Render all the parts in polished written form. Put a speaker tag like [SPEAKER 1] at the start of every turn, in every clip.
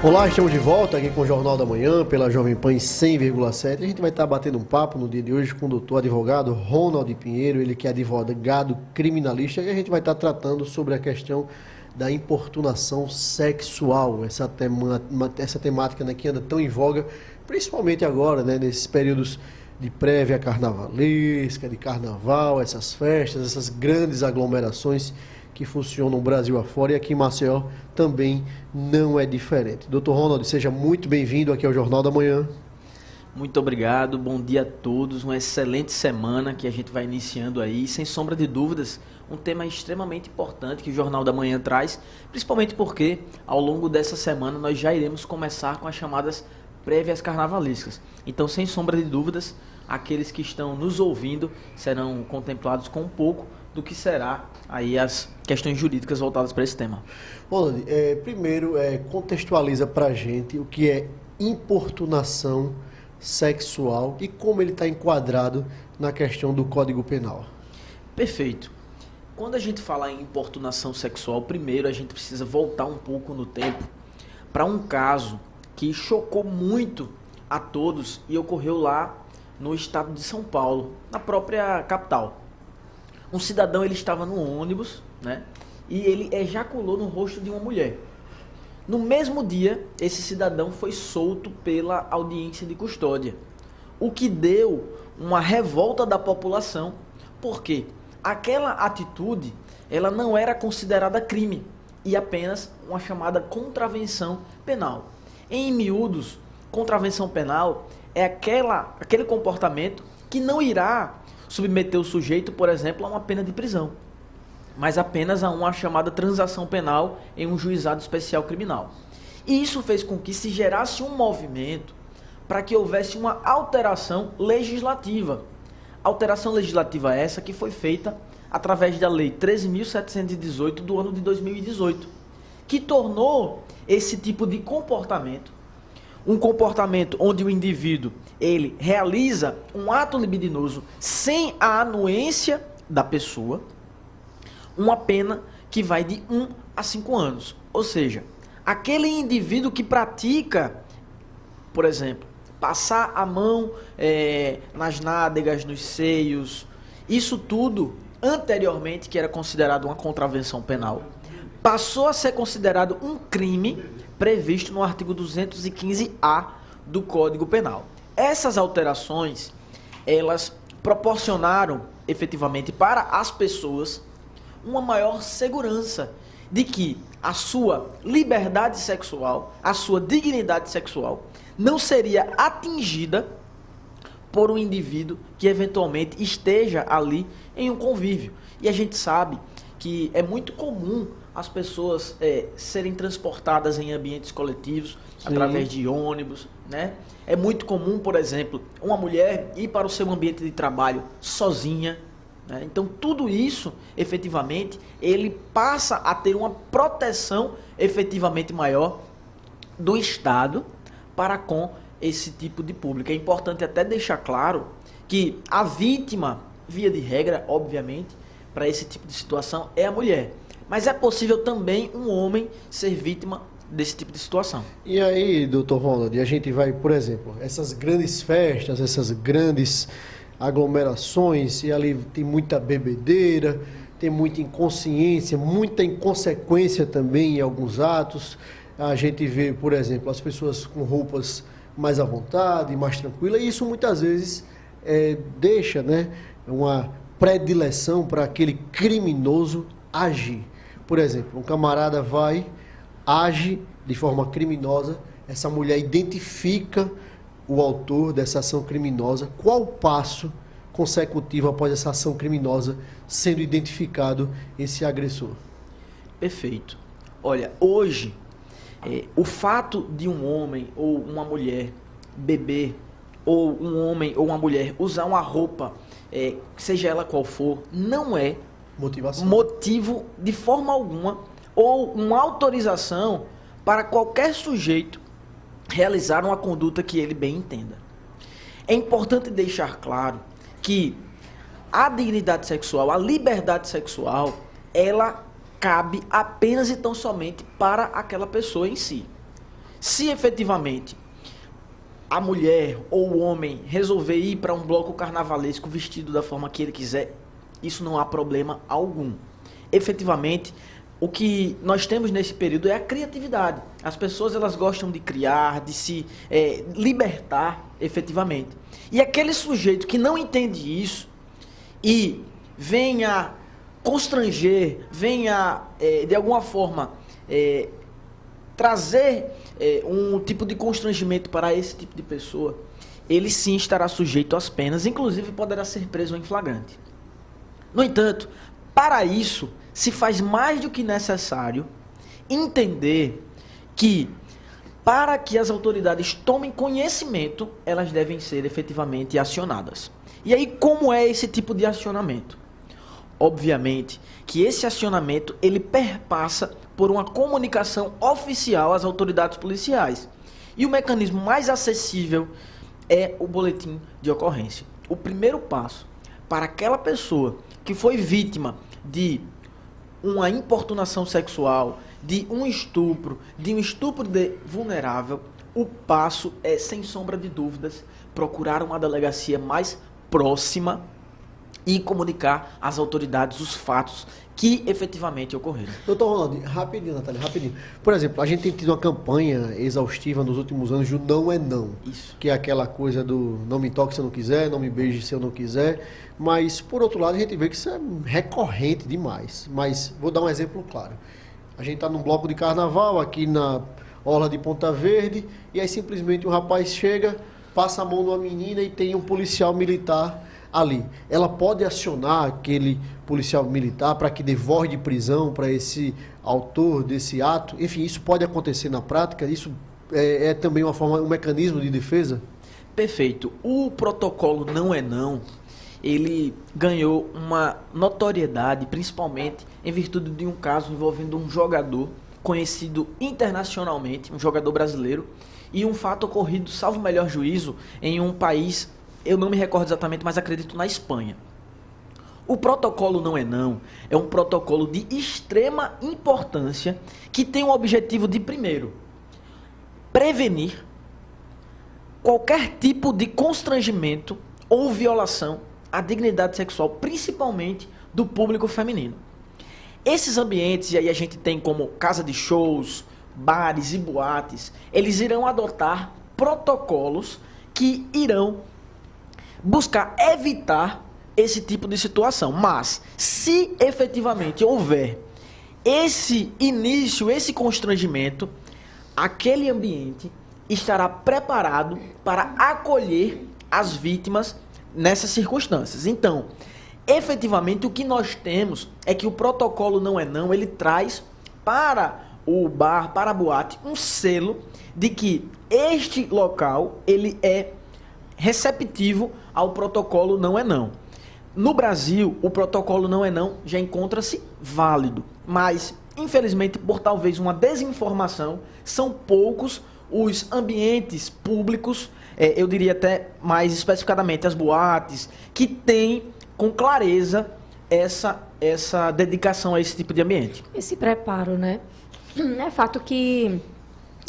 [SPEAKER 1] Olá, estamos de volta aqui com o Jornal da Manhã, pela Jovem Pan 100,7. A gente vai estar batendo um papo no dia de hoje com o doutor advogado Ronald Pinheiro, ele que é advogado criminalista, e a gente vai estar tratando sobre a questão da importunação sexual, essa temática, né, que anda tão em voga, principalmente agora, né, nesses períodos de prévia carnavalesca, de carnaval, essas festas, essas grandes aglomerações que funcionam no Brasil afora, e aqui em Maceió também não é diferente. Dr. Ronald, seja muito bem-vindo aqui ao Jornal da Manhã.
[SPEAKER 2] Muito obrigado, bom dia a todos, uma excelente semana que a gente vai iniciando aí, sem sombra de dúvidas, um tema extremamente importante que o Jornal da Manhã traz, principalmente porque ao longo dessa semana nós já iremos começar com as chamadas prévias carnavalescas. Então, sem sombra de dúvidas, aqueles que estão nos ouvindo serão contemplados com um pouco do que será aí as questões jurídicas voltadas para esse tema.
[SPEAKER 1] Ronald, primeiro contextualiza para a gente o que é importunação sexual e como ele está enquadrado na questão do Código Penal.
[SPEAKER 2] Perfeito. Quando a gente fala em importunação sexual, primeiro a gente precisa voltar um pouco no tempo para um caso que chocou muito a todos e ocorreu lá no estado de São Paulo, na própria capital. Um cidadão, ele estava no ônibus, né, e ele ejaculou no rosto de uma mulher. No mesmo dia, esse cidadão foi solto pela audiência de custódia, o que deu uma revolta da população, porque aquela atitude, ela não era considerada crime, e apenas uma chamada contravenção penal. Em miúdos, contravenção penal é aquele comportamento que não irá submeter o sujeito, por exemplo, a uma pena de prisão, mas apenas a uma chamada transação penal em um juizado especial criminal. E isso fez com que se gerasse um movimento para que houvesse uma alteração legislativa. Alteração legislativa essa que foi feita através da Lei 13.718 do ano de 2018, que tornou esse tipo de comportamento um comportamento onde o indivíduo ele realiza um ato libidinoso sem a anuência da pessoa, uma pena que vai de 1 a 5 anos. Ou seja, aquele indivíduo que pratica, por exemplo, passar a mão nas nádegas, nos seios, isso tudo anteriormente, que era considerado uma contravenção penal, passou a ser considerado um crime previsto no artigo 215-A do Código Penal. Essas alterações, elas proporcionaram efetivamente para as pessoas uma maior segurança de que a sua liberdade sexual, a sua dignidade sexual, não seria atingida por um indivíduo que eventualmente esteja ali em um convívio. E a gente sabe que é muito comum as pessoas serem transportadas em ambientes coletivos, sim, através de ônibus, né? É muito comum, por exemplo, uma mulher ir para o seu ambiente de trabalho sozinha, né? Então, tudo isso, efetivamente, ele passa a ter uma proteção efetivamente maior do Estado para com esse tipo de público. É importante até deixar claro que a vítima, via de regra, obviamente, para esse tipo de situação é a mulher. Mas é possível também um homem ser vítima desse tipo de situação.
[SPEAKER 1] E aí, doutor Ronald, a gente vai, por exemplo, essas grandes festas, essas grandes aglomerações, e ali tem muita bebedeira, tem muita inconsciência, muita inconsequência também em alguns atos. A gente vê, por exemplo, as pessoas com roupas mais à vontade, mais tranquilas, e isso muitas vezes deixa, né, uma predileção para aquele criminoso agir. Por exemplo, um camarada age de forma criminosa, essa mulher identifica o autor dessa ação criminosa. Qual o passo consecutivo após essa ação criminosa sendo identificado esse agressor?
[SPEAKER 2] Perfeito. Olha, hoje, o fato de um homem ou uma mulher beber, ou um homem ou uma mulher usar uma roupa, seja ela qual for, não é motivo de forma alguma ou uma autorização para qualquer sujeito realizar uma conduta que ele bem entenda. É importante deixar claro que a dignidade sexual, a liberdade sexual, ela cabe apenas e tão somente para aquela pessoa em si. Se efetivamente a mulher ou o homem resolver ir para um bloco carnavalesco vestido da forma que ele quiser, isso não há problema algum. Efetivamente, o que nós temos nesse período é a criatividade. As pessoas, elas gostam de criar, de se libertar efetivamente. E aquele sujeito que não entende isso e venha constranger, venha de alguma forma trazer um tipo de constrangimento para esse tipo de pessoa, ele sim estará sujeito às penas, inclusive poderá ser preso em flagrante. No entanto, para isso, se faz mais do que necessário entender que, para que as autoridades tomem conhecimento, elas devem ser efetivamente acionadas. E aí, como é esse tipo de acionamento? Obviamente que esse acionamento, ele perpassa por uma comunicação oficial às autoridades policiais. E o mecanismo mais acessível é o boletim de ocorrência. O primeiro passo para aquela pessoa que foi vítima de uma importunação sexual, de um estupro de vulnerável, o passo é, sem sombra de dúvidas, procurar uma delegacia mais próxima e comunicar às autoridades os fatos que efetivamente ocorreram.
[SPEAKER 1] Doutor Ronaldo, rapidinho, Natália, rapidinho. Por exemplo, a gente tem tido uma campanha exaustiva nos últimos anos do não é não.
[SPEAKER 2] Isso.
[SPEAKER 1] Que é aquela coisa do não me toque se eu não quiser, não me beije se eu não quiser. Mas, por outro lado, a gente vê que isso é recorrente demais. Mas, vou dar um exemplo claro. A gente está num bloco de carnaval aqui na orla de Ponta Verde e aí simplesmente o rapaz chega, passa a mão numa menina e tem um policial militar ali. Ela pode acionar aquele policial militar para que dê voz de prisão para esse autor desse ato? Enfim, isso pode acontecer na prática? Isso é também uma forma, um mecanismo de defesa?
[SPEAKER 2] Perfeito. O protocolo não é não, ele ganhou uma notoriedade, principalmente em virtude de um caso envolvendo um jogador conhecido internacionalmente, um jogador brasileiro, e um fato ocorrido, salvo melhor juízo, em um país, eu não me recordo exatamente, mas acredito na Espanha. O protocolo não é não, é um protocolo de extrema importância que tem o objetivo de, primeiro, prevenir qualquer tipo de constrangimento ou violação à dignidade sexual, principalmente do público feminino. Esses ambientes, e aí a gente tem como casa de shows, bares e boates, eles irão adotar protocolos que irão buscar evitar esse tipo de situação. Mas, se efetivamente houver esse início, esse constrangimento, aquele ambiente estará preparado para acolher as vítimas nessas circunstâncias. Então, efetivamente, o que nós temos é que o protocolo não é não, ele traz para o bar, para a boate, um selo de que este local, ele é receptivo ao protocolo não é não. No Brasil, o protocolo não é não já encontra-se válido, mas, infelizmente, por talvez uma desinformação, são poucos os ambientes públicos, eu diria até mais especificadamente as boates, que têm com clareza essa dedicação a esse tipo de ambiente.
[SPEAKER 3] Esse preparo, né? É fato que,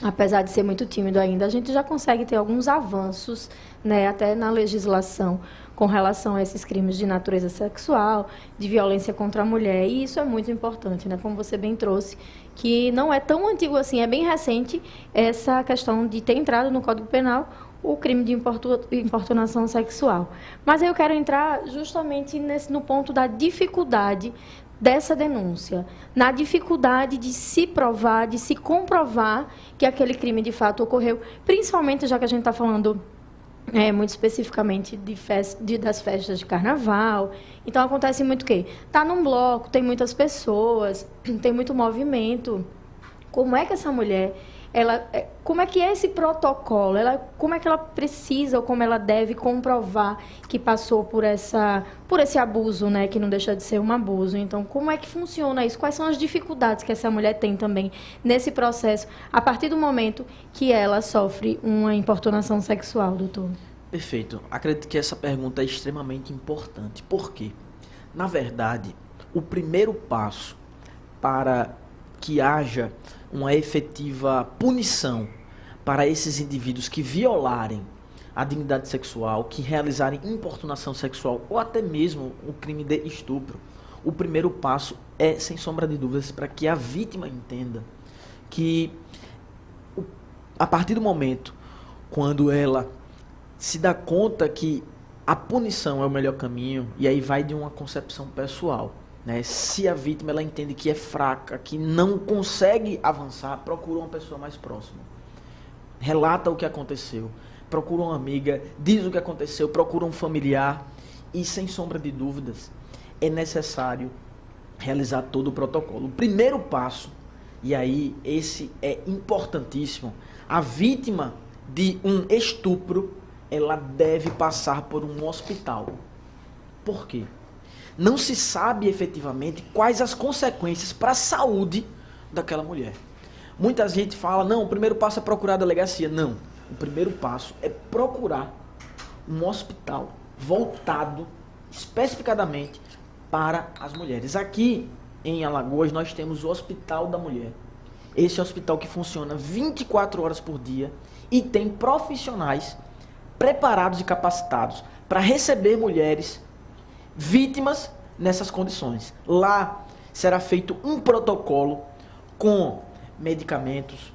[SPEAKER 3] apesar de ser muito tímido ainda, a gente já consegue ter alguns avanços, né, até na legislação com relação a esses crimes de natureza sexual, de violência contra a mulher, e isso é muito importante, né, como você bem trouxe, que não é tão antigo assim, é bem recente essa questão de ter entrado no Código Penal o crime de importunação sexual. Mas eu quero entrar justamente no ponto da dificuldade dessa denúncia, na dificuldade de se provar, de se comprovar que aquele crime de fato ocorreu, principalmente já que a gente está falando muito especificamente das festas de carnaval. Então acontece muito o quê? Está num bloco, tem muitas pessoas, tem muito movimento. Como é que essa mulher, como é que é esse protocolo? Como é que ela precisa ou como ela deve comprovar que passou por esse abuso, né? Que não deixa de ser um abuso. Então, como é que funciona isso? Quais são as dificuldades que essa mulher tem também nesse processo, a partir do momento que ela sofre uma importunação sexual, doutor?
[SPEAKER 2] Perfeito. Acredito que essa pergunta é extremamente importante. Por quê? Na verdade, o primeiro passo para que haja uma efetiva punição para esses indivíduos que violarem a dignidade sexual, que realizarem importunação sexual ou até mesmo o crime de estupro, o primeiro passo é, sem sombra de dúvidas, para que a vítima entenda que a partir do momento quando ela se dá conta que a punição é o melhor caminho, e aí vai de uma concepção pessoal, né? Se a vítima ela entende que é fraca, que não consegue avançar, procura uma pessoa mais próxima. Relata o que aconteceu, procura uma amiga, diz o que aconteceu, procura um familiar e, sem sombra de dúvidas, é necessário realizar todo o protocolo. O primeiro passo, e aí esse é importantíssimo, a vítima de um estupro, ela deve passar por um hospital. Por quê? Não se sabe efetivamente quais as consequências para a saúde daquela mulher. Muita gente fala, não, o primeiro passo é procurar a delegacia. Não, o primeiro passo é procurar um hospital voltado especificadamente para as mulheres. Aqui em Alagoas nós temos o Hospital da Mulher. Esse hospital que funciona 24 horas por dia e tem profissionais preparados e capacitados para receber mulheres vítimas nessas condições. Lá será feito um protocolo com medicamentos,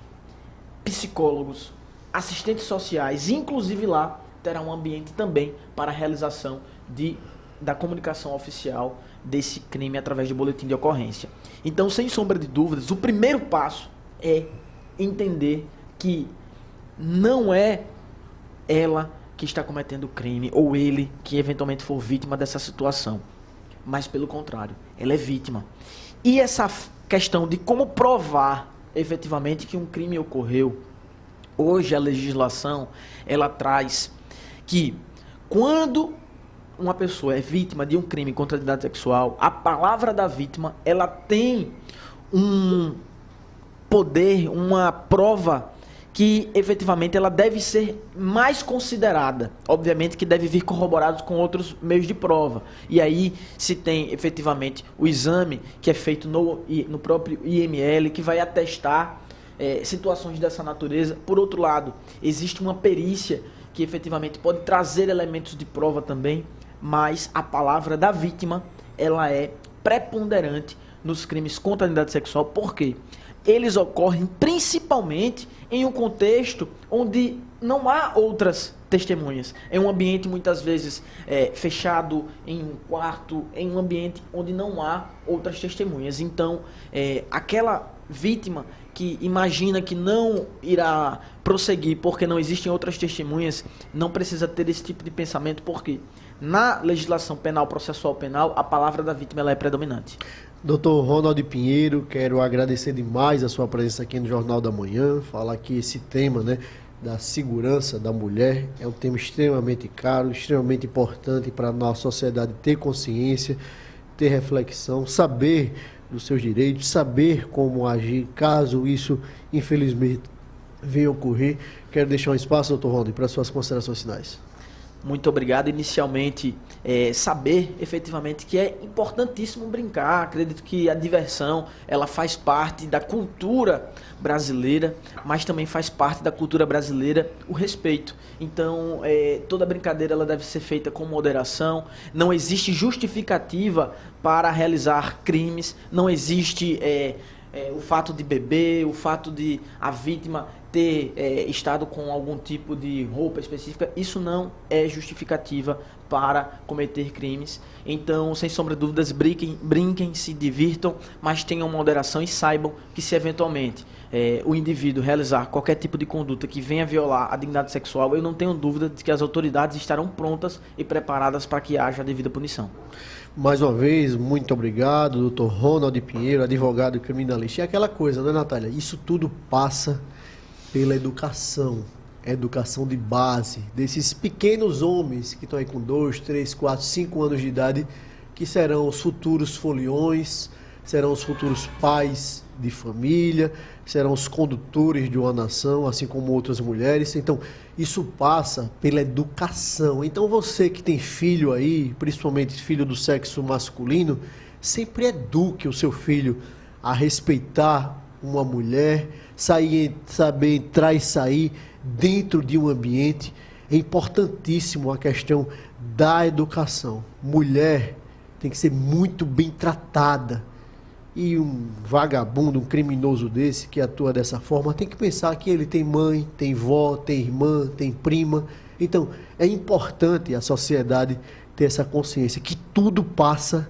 [SPEAKER 2] psicólogos, assistentes sociais, inclusive lá terá um ambiente também para a realização da comunicação oficial desse crime através de boletim de ocorrência. Então, sem sombra de dúvidas, o primeiro passo é entender que não é ela que está cometendo o crime ou ele que eventualmente for vítima dessa situação, mas pelo contrário, ela é vítima. E essa questão de como provar efetivamente que um crime ocorreu, hoje a legislação ela traz que quando uma pessoa é vítima de um crime contra a dignidade sexual, a palavra da vítima ela tem um poder, uma prova que efetivamente ela deve ser mais considerada. Obviamente que deve vir corroborado com outros meios de prova. E aí se tem efetivamente o exame que é feito no próprio IML, que vai atestar situações dessa natureza. Por outro lado, existe uma perícia que efetivamente pode trazer elementos de prova também, mas a palavra da vítima ela é preponderante nos crimes contra a dignidade sexual. Por quê? Eles ocorrem principalmente em um contexto onde não há outras testemunhas. É um ambiente muitas vezes fechado, em um quarto, em um ambiente onde não há outras testemunhas. Então, aquela vítima que imagina que não irá prosseguir porque não existem outras testemunhas, não precisa ter esse tipo de pensamento, porque na legislação penal, processual penal, a palavra da vítima ela é predominante.
[SPEAKER 1] Dr. Ronald Pinheiro, quero agradecer demais a sua presença aqui no Jornal da Manhã, falar que esse tema, né, da segurança da mulher é um tema extremamente caro, extremamente importante para a nossa sociedade ter consciência, ter reflexão, saber dos seus direitos, saber como agir caso isso, infelizmente, venha ocorrer. Quero deixar um espaço, Dr. Ronald, para suas considerações finais.
[SPEAKER 2] Muito obrigado. Inicialmente, saber efetivamente que é importantíssimo brincar. Acredito que a diversão ela faz parte da cultura brasileira, mas também faz parte da cultura brasileira o respeito. Então, toda brincadeira ela deve ser feita com moderação. Não existe justificativa para realizar crimes. Não existe o fato de beber, o fato de a vítima ter estado com algum tipo de roupa específica, isso não é justificativa para cometer crimes. Então, sem sombra de dúvidas, brinquem, se divirtam, mas tenham moderação e saibam que se eventualmente o indivíduo realizar qualquer tipo de conduta que venha violar a dignidade sexual, eu não tenho dúvida de que as autoridades estarão prontas e preparadas para que haja a devida punição.
[SPEAKER 1] Mais uma vez, muito obrigado, Dr. Ronald Pinheiro, advogado e criminalista. E aquela coisa, né, Natália? Isso tudo passa pela educação de base, desses pequenos homens que estão aí com 2, 3, 4, 5 anos de idade, que serão os futuros foliões, serão os futuros pais de família, serão os condutores de uma nação, assim como outras mulheres. Então, isso passa pela educação. Então, você que tem filho aí, principalmente filho do sexo masculino, sempre eduque o seu filho a respeitar uma mulher, saber entrar e sair dentro de um ambiente. É importantíssimo a questão da educação. Mulher tem que ser muito bem tratada. E um vagabundo, um criminoso desse, que atua dessa forma, tem que pensar que ele tem mãe, tem vó, tem irmã, tem prima. Então, é importante a sociedade ter essa consciência que tudo passa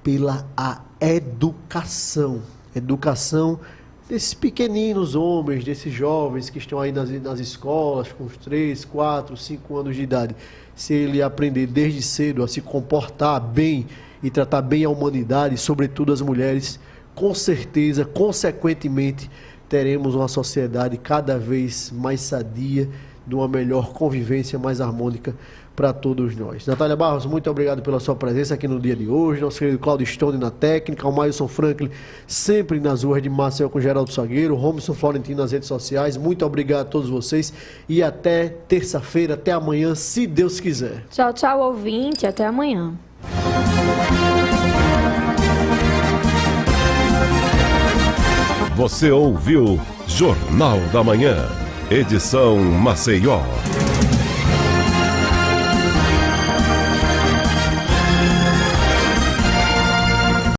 [SPEAKER 1] pela a educação. Educação desses pequeninos homens, desses jovens que estão aí nas escolas com os 3, 4, 5 anos de idade. Se ele aprender desde cedo a se comportar bem e tratar bem a humanidade, sobretudo as mulheres, com certeza, consequentemente, teremos uma sociedade cada vez mais sadia, de uma melhor convivência, mais harmônica para todos nós. Natália Barros, muito obrigado pela sua presença aqui no dia de hoje. Nosso querido Claudio Stone na técnica, o Mailson Franklin sempre nas ruas de Maceió com Geraldo Salgueiro, Robson Florentino nas redes sociais. Muito obrigado a todos vocês e até terça-feira, até amanhã, se Deus quiser.
[SPEAKER 3] Tchau, tchau, ouvinte. Até amanhã.
[SPEAKER 4] Você ouviu Jornal da Manhã, edição Maceió.